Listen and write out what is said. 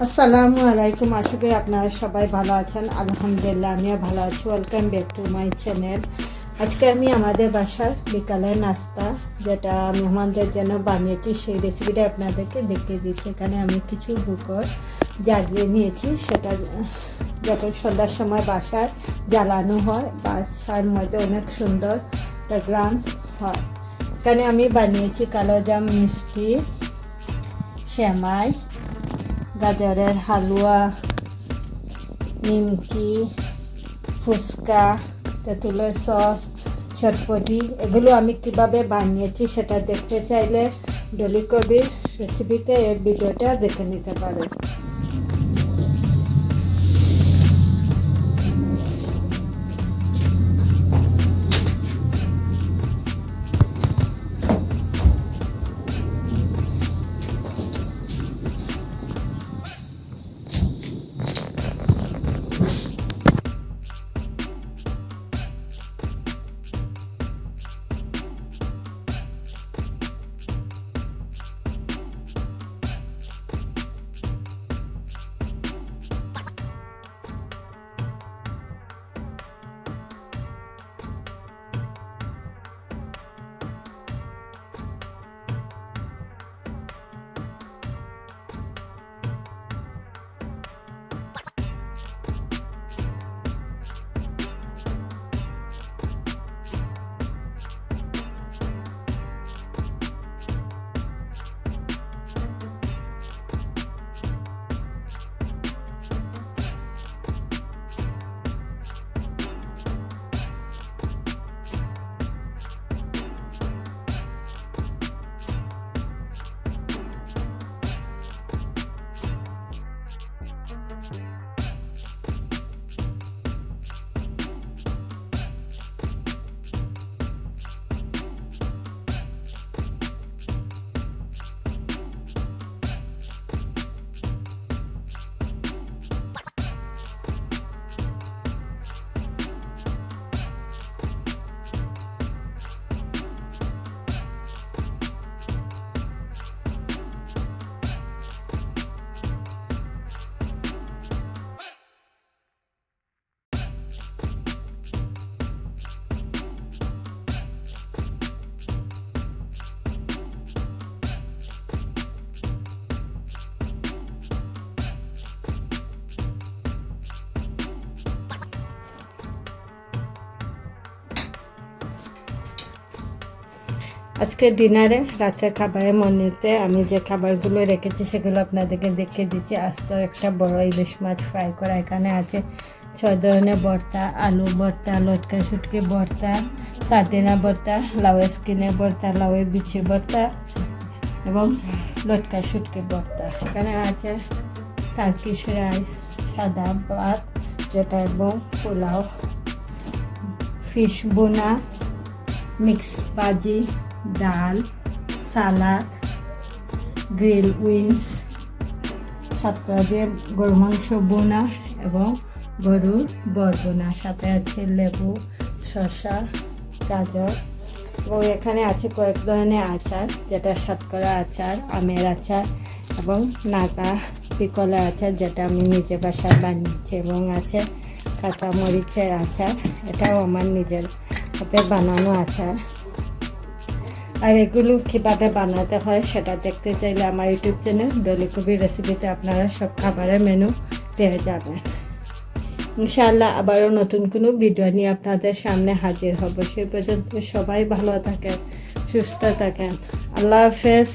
আসসালামু আলাইকুম, আশা করি আপনারা সবাই ভালো আছেন। আলহামদুলিল্লাহ আমিও ভালো আছি। Welcome back to my channel. আজকে আমি আমাদের বাসার বিকালের নাস্তা যেটা মেহমানদের জন্য বানিয়েছি সেই রেসিপিটা আপনাদেরকে দেখিয়ে দিচ্ছি। এখানে আমি কিছু বুকর জ্বালিয়ে নিয়েছি, সেটা যখন সন্ধ্যার সময় বাসায় জ্বালানো হয় বাসার মধ্যে অনেক সুন্দর একটা গ্রাম হয়। এখানে আমি বানিয়েছি কালোজাম, মিষ্টি, সেমাই, গাজরের হালুয়া, নিমকি, ফুচকা, তেঁতুলের সস, চটপটি। এগুলো আমি কিভাবে বানিয়েছি সেটা দেখতে চাইলে ডলি কবির রেসিপিতে এর ভিডিওটা দেখে নিতে পারেন। আজকে ডিনারে রাতের খাবারের মনেতে আমি যে খাবারগুলো রেখেছি সেগুলো আপনাদেরকে দেখিয়ে দিচ্ছি। আস্ত একটা বড় ইলিশ মাছ ফ্রাই করা, এখানে আছে 6 ধরনের ভর্তা, আলু ভর্তা, লটকা শুটকি ভর্তা, সার্ডিনা ভর্তা, লাউয়ের স্কিনের ভর্তা, লাউয়ের বিচি ভর্তা এবং লটকা শুটকি ভর্তা। এখানে আছে টার্কিশ রাইস, সাদা ভাত যেটা এবং পোলাও, ফিশ বোনা, মিক্স ভাজি, ডাল, সালাদ, গ্রিল উইংস, শতকরা দিয়ে গরু মাংস বোনা এবং গরুর বর বোনা, সাথে আছে লেবু, শসা, গাজর এবং এখানে আছে কয়েক ধরনের আচার, যেটা শতকরা আচার, আমের আচার এবং নাগা পিকলের আচার যেটা আমি নিজে বাসায় বানিয়েছি এবং আছে কাঁচা মরিচের আচার, এটাও আমার নিজের হাতে বানানো আচার। আর এগুলো কীভাবে বানাতে হয় সেটা দেখতে চাইলে আমার ইউটিউব চ্যানেল ডলি কবির রেসিপিতে আপনারা সব খাবারের মেনু পেয়ে যাবেন। ইনশাআল্লাহ আবারও নতুন কোনো ভিডিও নিয়ে আপনাদের সামনে হাজির হব। সেই পর্যন্ত সবাই ভালো থাকেন, সুস্থ থাকেন। আল্লাহ হাফেজ।